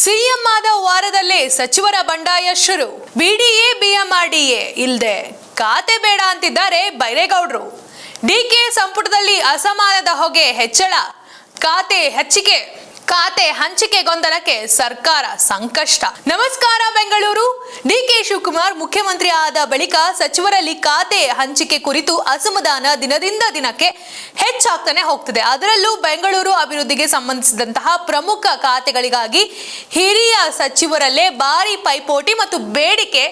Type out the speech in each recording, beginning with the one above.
CM ಆದ ವಾರದಲ್ಲೇ ಸಚಿವರ ಬಂಡಾಯ ಶುರು. ಬಿಡಿಎ ಬಿಎಂಆರ್ಡಿಎ ಇಲ್ದೆ ಖಾತೆ ಬೇಡ ಅಂತಿದ್ದಾರೆ ಬೈರೇಗೌಡರು. ಡಿಕೆ ಸಂಪುಟದಲ್ಲಿ ಅಸಮಾನದ ಹೊಗೆ ಹೆಚ್ಚಳ, ಖಾತೆ ಹಂಚಿಕೆ ಗೊಂದಲಕ್ಕೆ ಸರ್ಕಾರ ಸಂಕಷ್ಟ. ನಮಸ್ಕಾರ ಬೆಂಗಳೂರು. ಡಿಕೆ ಶಿವಕುಮಾರ್ ಮುಖ್ಯಮಂತ್ರಿ ಆದ ಬಳಿಕ ಸಚಿವರಲ್ಲಿ ಖಾತೆ ಹಂಚಿಕೆ ಕುರಿತು ಅಸಮಾಧಾನ ದಿನದಿಂದ ದಿನಕ್ಕೆ ಹೆಚ್ಚಾಗ್ತಾನೆ ಹೋಗ್ತಿದೆ. ಅದರಲ್ಲೂ ಬೆಂಗಳೂರು ಅಭಿವೃದ್ಧಿಗೆ ಸಂಬಂಧಿಸಿದಂತಹ ಪ್ರಮುಖ ಖಾತೆಗಳಿಗಾಗಿ ಹಿರಿಯ ಸಚಿವರಲ್ಲೇ ಭಾರಿ ಪೈಪೋಟಿ ಮತ್ತು ಬೇಡಿಕೆ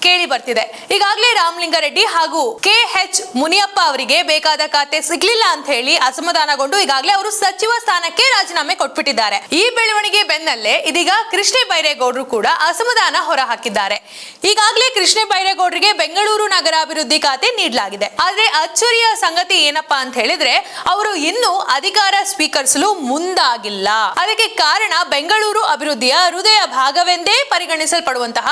ಕೇಳಿ ಬರ್ತಿದೆ. ಈಗಾಗಲೇ ರಾಮಲಿಂಗಾರೆಡ್ಡಿ ಹಾಗೂ KH ಮುನಿಯಪ್ಪ ಅವರಿಗೆ ಬೇಕಾದ ಖಾತೆ ಸಿಗ್ಲಿಲ್ಲ ಅಂತ ಹೇಳಿ ಅಸಮಾಧಾನಗೊಂಡು ಈಗಾಗಲೇ ಅವರು ಸಚಿವ ಸ್ಥಾನಕ್ಕೆ ರಾಜೀನಾಮೆ ಕೊಟ್ಬಿಟ್ಟಿದ್ದಾರೆ. ಈ ಬೆಳವಣಿಗೆ ಬೆನ್ನಲ್ಲೇ ಇದೀಗ ಕೃಷ್ಣ ಬೈರೇಗೌಡರು ಕೂಡ ಅಸಮಾಧಾನ ಹೊರಹಾಕಿದ್ದಾರೆ. ಈಗಾಗಲೇ ಕೃಷ್ಣ ಬೈರೇಗೌಡರಿಗೆ ಬೆಂಗಳೂರು ನಗರಾಭಿವೃದ್ಧಿ ಖಾತೆ ನೀಡಲಾಗಿದೆ. ಆದ್ರೆ ಅಚ್ಚರಿಯ ಸಂಗತಿ ಏನಪ್ಪಾ ಅಂತ ಹೇಳಿದ್ರೆ ಅವರು ಇನ್ನೂ ಅಧಿಕಾರ ಸ್ವೀಕರಿಸಲು ಮುಂದಾಗಿಲ್ಲ. ಅದಕ್ಕೆ ಕಾರಣ ಬೆಂಗಳೂರು ಅಭಿವೃದ್ಧಿಯ ಹೃದಯ ಭಾಗವೆಂದೇ ಪರಿಗಣಿಸಲ್ಪಡುವಂತಹ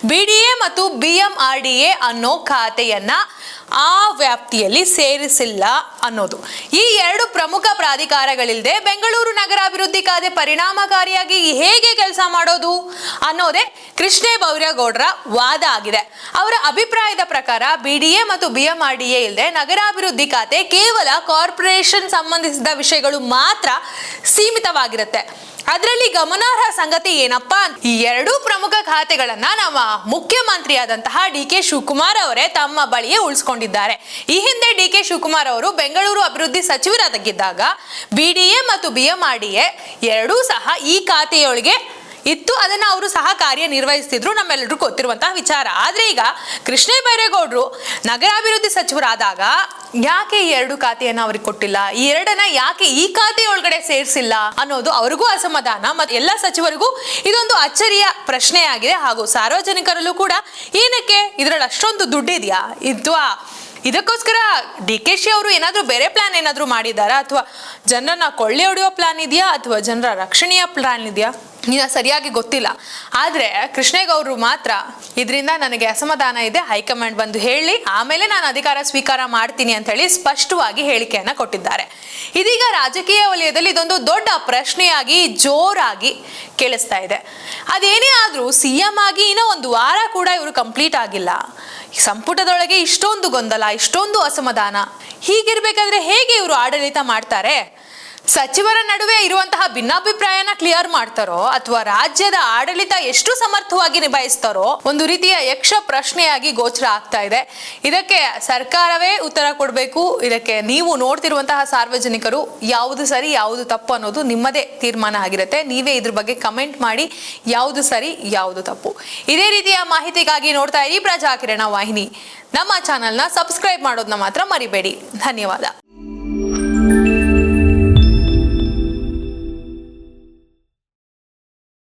BDA ಮತ್ತು BMRDA ಅನ್ನೋ ಖಾತೆಯನ್ನ ಆ ವ್ಯಾಪ್ತಿಯಲ್ಲಿ ಸೇರಿಸಿಲ್ಲ ಅನ್ನೋದು. ಈ ಎರಡು ಪ್ರಮುಖ ಪ್ರಾಧಿಕಾರಗಳಿಲ್ಲದೆ ಬೆಂಗಳೂರು ನಗರಾಭಿವೃದ್ಧಿ ಖಾತೆ ಪರಿಣಾಮಕಾರಿಯಾಗಿ ಹೇಗೆ ಕೆಲಸ ಮಾಡೋದು ಅನ್ನೋದೇ ಕೃಷ್ಣ ಬೈರೇಗೌಡರ ವಾದ ಆಗಿದೆ. ಅವರ ಅಭಿಪ್ರಾಯದ ಪ್ರಕಾರ BDA ಮತ್ತು BMRDA ಇಲ್ಲದೆ ನಗರಾಭಿವೃದ್ಧಿ ಖಾತೆ ಕೇವಲ ಕಾರ್ಪೊರೇಷನ್ ಸಂಬಂಧಿಸಿದ ವಿಷಯಗಳು ಮಾತ್ರ ಸೀಮಿತವಾಗಿರುತ್ತೆ. ಅದರಲ್ಲಿ ಗಮನಾರ್ಹ ಸಂಗತಿ ಏನಪ್ಪಾ, ಈ ಎರಡೂ ಪ್ರಮುಖ ಖಾತೆಗಳನ್ನ ನಮ್ಮ ಮುಖ್ಯಮಂತ್ರಿಯಾದಂತಹ DK ಶಿವಕುಮಾರ್ ಅವರೇ ತಮ್ಮ ಬಳಿಯೇ ಉಳಿಸಿಕೊಂಡಿದ್ದಾರೆ. ಈ ಹಿಂದೆ DK ಶಿವಕುಮಾರ್ ಅವರು ಬೆಂಗಳೂರು ಅಭಿವೃದ್ಧಿ ಸಚಿವರಾಗಿದ್ದಾಗ BDA ಮತ್ತು BMRDA ಎರಡೂ ಸಹ ಈ ಖಾತೆಯೊಳಗೆ ಇತ್ತು. ಅದನ್ನ ಅವರು ಸಹ ಕಾರ್ಯನಿರ್ವಹಿಸ್ತಿದ್ರು, ನಮ್ಮೆಲ್ಲರಿಗೂ ಗೊತ್ತಿರುವಂತಹ ವಿಚಾರ. ಆದ್ರೆ ಈಗ ಕೃಷ್ಣ ಬೈರೇಗೌಡರು ನಗರಾಭಿವೃದ್ಧಿ ಸಚಿವರಾದಾಗ ಯಾಕೆ ಈ ಎರಡು ಖಾತೆಯನ್ನ ಅವ್ರಿಗೆ ಕೊಟ್ಟಿಲ್ಲ, ಈ ಎರಡನ್ನ ಯಾಕೆ ಈ ಖಾತೆ ಒಳಗಡೆ ಸೇರಿಸಿಲ್ಲ ಅನ್ನೋದು ಅವ್ರಿಗೂ ಅಸಮಾಧಾನ ಮತ್ತು ಎಲ್ಲ ಸಚಿವರಿಗೂ ಇದೊಂದು ಅಚ್ಚರಿಯ ಪ್ರಶ್ನೆಯಾಗಿದೆ. ಹಾಗೂ ಸಾರ್ವಜನಿಕರಲ್ಲೂ ಕೂಡ ಏನಕ್ಕೆ ಇದರಲ್ಲಿ ಅಷ್ಟೊಂದು ದುಡ್ಡಿದೆಯಾ ಇದ್ವಾ, ಇದಕ್ಕೋಸ್ಕರ DKಶ ಅವರು ಏನಾದರೂ ಬೇರೆ ಪ್ಲಾನ್ ಏನಾದರೂ ಮಾಡಿದಾರಾ, ಅಥವಾ ಜನರನ್ನ ಕೊಳ್ಳೆ ಹೊಡೆಯೋ ಪ್ಲಾನ್ ಇದೆಯಾ, ಅಥವಾ ಜನರ ರಕ್ಷಣೆಯ ಪ್ಲಾನ್ ಇದೆಯಾ, ಸರಿಯಾಗಿ ಗೊತ್ತಿಲ್ಲ. ಆದ್ರೆ ಕೃಷ್ಣೇಗೌಡರು ಮಾತ್ರ ಇದರಿಂದ ನನಗೆ ಅಸಮಾಧಾನ ಇದೆ, ಹೈಕಮಾಂಡ್ ಬಂದು ಹೇಳಿ ಆಮೇಲೆ ನಾನು ಅಧಿಕಾರ ಸ್ವೀಕಾರ ಮಾಡ್ತೀನಿ ಅಂತ ಹೇಳಿ ಸ್ಪಷ್ಟವಾಗಿ ಹೇಳಿಕೆಯನ್ನ ಕೊಟ್ಟಿದ್ದಾರೆ. ಇದೀಗ ರಾಜಕೀಯ ವಲಯದಲ್ಲಿ ಇದೊಂದು ದೊಡ್ಡ ಪ್ರಶ್ನೆಯಾಗಿ ಜೋರಾಗಿ ಕೇಳಿಸ್ತಾ ಇದೆ. ಅದೇನೇ ಆದ್ರೂ CM ಆಗಿ ಇನ್ನೂ ಒಂದು ವಾರ ಕೂಡ ಇವರು ಕಂಪ್ಲೀಟ್ ಆಗಿಲ್ಲ. ಸಂಪುಟದೊಳಗೆ ಇಷ್ಟೊಂದು ಗೊಂದಲ, ಇಷ್ಟೊಂದು ಅಸಮಾಧಾನ, ಹೀಗಿರ್ಬೇಕಾದ್ರೆ ಹೇಗೆ ಇವರು ಆಡಳಿತ ಮಾಡ್ತಾರೆ? ಸಚಿವರ ನಡುವೆ ಇರುವಂತಹ ಭಿನ್ನಾಭಿಪ್ರಾಯನ ಕ್ಲಿಯರ್ ಮಾಡ್ತಾರೋ ಅಥವಾ ರಾಜ್ಯದ ಆಡಳಿತ ಎಷ್ಟು ಸಮರ್ಥವಾಗಿ ನಿಭಾಯಿಸ್ತಾರೋ ಒಂದು ರೀತಿಯ ಯಕ್ಷ ಪ್ರಶ್ನೆಯಾಗಿ ಗೋಚರ ಆಗ್ತಾ ಇದೆ. ಇದಕ್ಕೆ ಸರ್ಕಾರವೇ ಉತ್ತರ ಕೊಡಬೇಕು. ಇದಕ್ಕೆ ನೀವು ನೋಡ್ತಿರುವಂತಹ ಸಾರ್ವಜನಿಕರು ಯಾವುದು ಸರಿ ಯಾವುದು ತಪ್ಪು ಅನ್ನೋದು ನಿಮ್ಮದೇ ತೀರ್ಮಾನ ಆಗಿರುತ್ತೆ. ನೀವೇ ಇದ್ರ ಬಗ್ಗೆ ಕಮೆಂಟ್ ಮಾಡಿ ಯಾವುದು ಸರಿ ಯಾವುದು ತಪ್ಪು. ಇದೇ ರೀತಿಯ ಮಾಹಿತಿಗಾಗಿ ನೋಡ್ತಾ ಇರಿ ಪ್ರಜಾಕಿರಣ ವಾಹಿನಿ. ನಮ್ಮ ಚಾನೆಲ್ನ ಸಬ್ಸ್ಕ್ರೈಬ್ ಮಾಡೋದನ್ನ ಮಾತ್ರ ಮರಿಬೇಡಿ. ಧನ್ಯವಾದ.